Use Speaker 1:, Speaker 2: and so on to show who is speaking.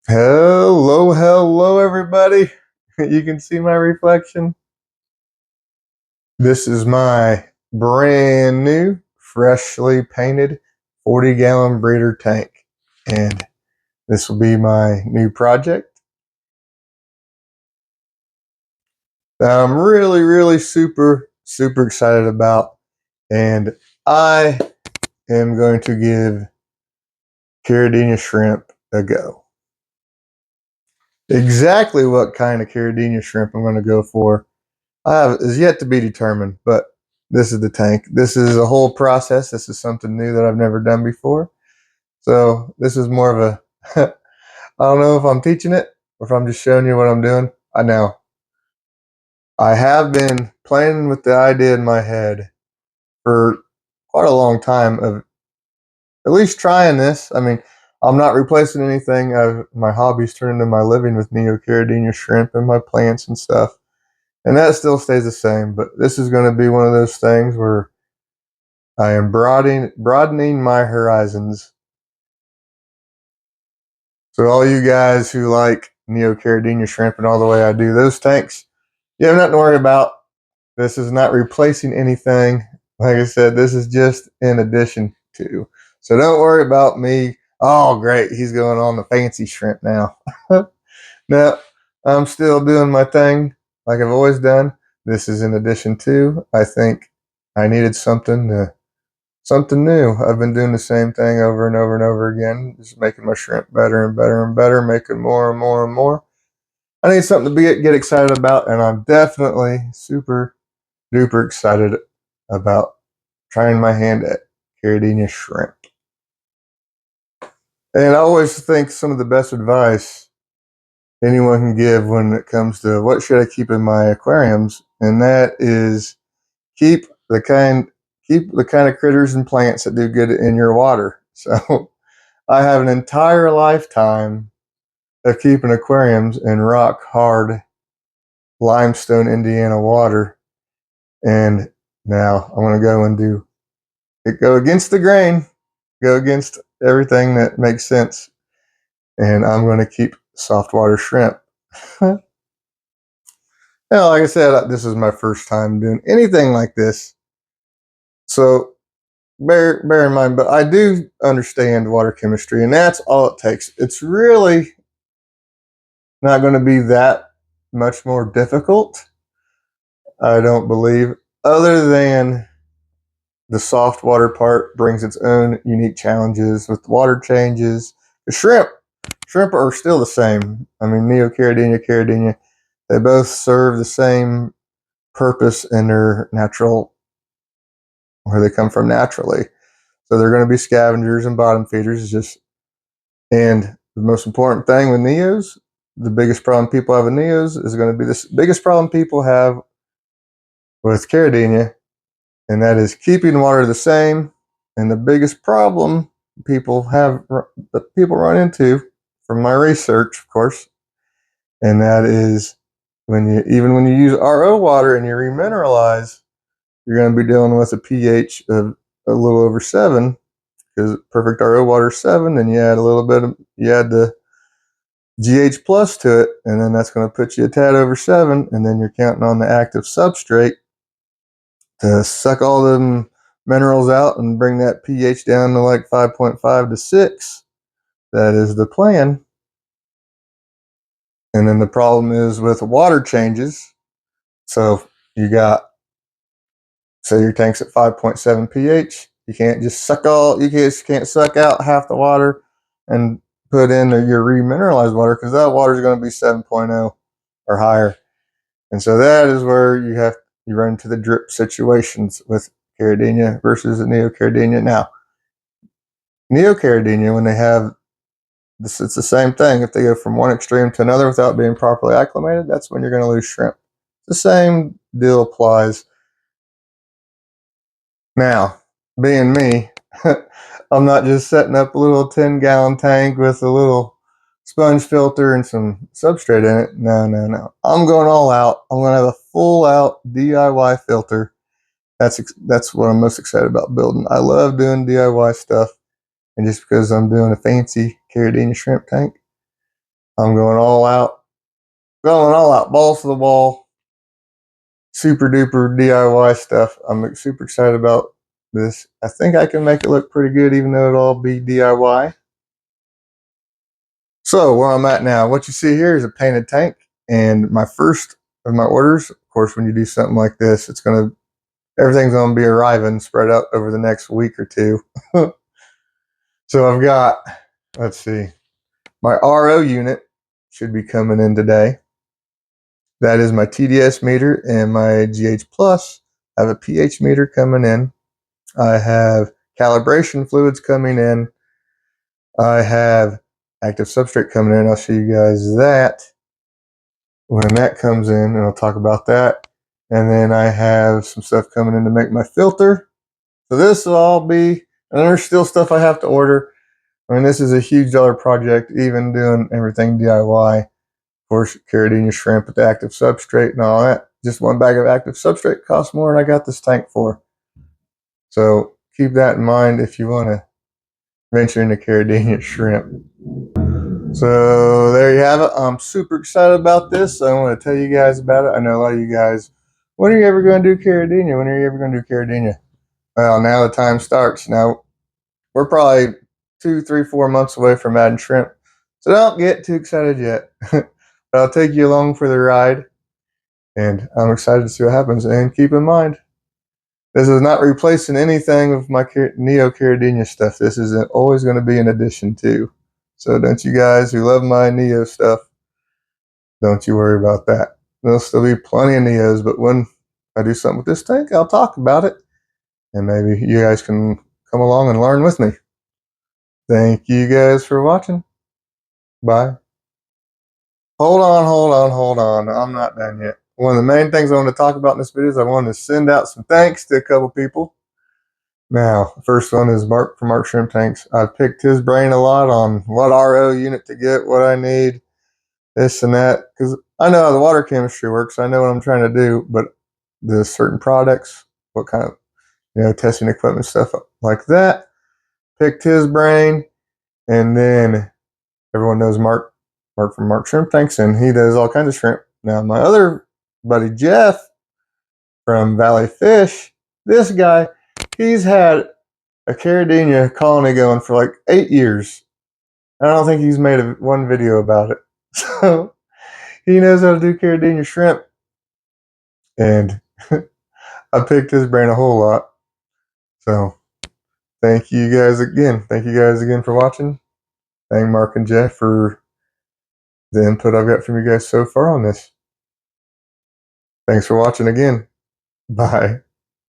Speaker 1: Hello, everybody. You can see my reflection. This is my brand new, freshly painted 40-gallon breeder tank. And this will be my new project that I'm really super excited about. And I am going to give Caridina shrimp a go. Exactly what kind of Caridina shrimp I'm going to go for is yet to be determined, but this is the tank. This is a whole process. This is something new that I've never done before. So this is more of a, I don't know if I'm teaching it or if I'm just showing you what I'm doing. I know. I have been playing with the idea in my head for quite a long time of at least trying this. I mean, I'm not replacing anything. My hobbies turned into my living with Neocaridina shrimp and my plants and stuff. And that still stays the same, but this is going to be one of those things where I am broadening my horizons. So all you guys who like Neocaridina shrimp and all the way I do, those tanks, you have nothing to worry about. This is not replacing anything. Like I said, this is just in addition to. So don't worry about me. Oh, great. He's going on the fancy shrimp now. No, I'm still doing my thing like I've always done. This is in addition to. I think I needed something new. I've been doing the same thing over and over and over again, just making my shrimp better and better and better, making more and more and more. I need something to get excited about, and I'm definitely super duper excited about trying my hand at Caridina shrimp. And I always think some of the best advice anyone can give when it comes to what should I keep in my aquariums, and that is keep the kind keep the kind of critters and plants that do good in your water. So I have an entire lifetime of keeping aquariums in rock hard limestone Indiana water, and now I want to go and do it, go against the grain, go against everything that makes sense, and I'm going to keep soft water shrimp. Now, like I said, this is my first time doing anything like this, so bear in mind. But I do understand water chemistry, and that's all it takes. It's really not going to be that much more difficult, I don't believe, other than the soft water part brings its own unique challenges with water changes. The shrimp are still the same. I mean, Caridina, they both serve the same purpose in their natural, where they come from naturally. So they're going to be scavengers and bottom feeders. It's just, and the most important thing with neos, the biggest problem people have with neos is going to be this biggest problem people have with Caridina, and that is keeping water the same. And the biggest problem that people run into, from my research, of course, and that is when you use RO water and you remineralize, you're going to be dealing with a pH of a little over 7, because perfect RO water is 7. Then you add the GH plus to it, and then that's going to put you a tad over 7, and then you're counting on the active substrate to suck all them minerals out and bring that pH down to like 5.5 to 6. That is the plan. And then the problem is with water changes. So you got, say your tank's at 5.7 pH. You just can't suck out half the water and put in your remineralized water, because that water is going to be 7.0 or higher. And so that is where you run into the drip situations with Caridina versus the Neocaridina. Now, Neocaridina, when they have this, it's the same thing. If they go from one extreme to another without being properly acclimated, that's when you're going to lose shrimp. The same deal applies. Now, being me, I'm not just setting up a little 10-gallon tank with a little sponge filter and some substrate in it. No. I'm going all out. I'm going to have a full out DIY filter. That's what I'm most excited about building. I love doing DIY stuff, and just because I'm doing a fancy Caridina shrimp tank, I'm going all out, balls to the wall, super duper DIY stuff. I'm super excited about this. I think I can make it look pretty good, even though it'll all be DIY. So where I'm at now, what you see here is a painted tank, and my first of my orders. Of course, when you do something like this, everything's gonna be arriving spread out over the next week or two. So I've got, let's see, my RO unit should be coming in today. That is my TDS meter, and my GH Plus. I have a pH meter coming in. I have calibration fluids coming in. I have active substrate coming in. I'll show you guys that when that comes in, and I'll talk about that. And then I have some stuff coming in to make my filter. So this will all be, and there's still stuff I have to order. I mean, this is a huge dollar project, even doing everything DIY. Of course, Caridina shrimp with the active substrate and all that. Just one bag of active substrate costs more than I got this tank for. So keep that in mind if you want to venture into Caridina shrimp. So there you have it. I'm super excited about this. I want to tell you guys about it. I know a lot of you guys, when are you ever going to do Caridina? When are you ever going to do Caridina? Well, now the time starts. Now, we're probably 2, 3, 4 months away from adding shrimp. So don't get too excited yet. But I'll take you along for the ride. And I'm excited to see what happens. And keep in mind, this is not replacing anything of my Neo Caridina stuff. This is always going to be an addition to. So don't you guys who love my Neo stuff, don't you worry about that. There'll still be plenty of Neos, but when I do something with this tank, I'll talk about it. And maybe you guys can come along and learn with me. Thank you guys for watching. Bye. Hold on. I'm not done yet. One of the main things I want to talk about in this video is I wanted to send out some thanks to a couple people. Now, the first one is Mark from Mark Shrimp Tanks. I've picked his brain a lot on what RO unit to get, what I need, this and that, because I know how the water chemistry works. I know what I'm trying to do, but the certain products, what kind of testing equipment, stuff like that. Picked his brain, and then everyone knows Mark from Mark Shrimp Tanks, and he does all kinds of shrimp. Now, my other buddy Jeff from Valley Fish, this guy, he's had a Caridina colony going for like 8 years. I don't think he's made one video about it. So he knows how to do Caridina shrimp, and I picked his brain a whole lot. So thank you guys again. Thank you guys again for watching. Thank Mark and Jeff for the input I've got from you guys so far on this. Thanks for watching again. Bye.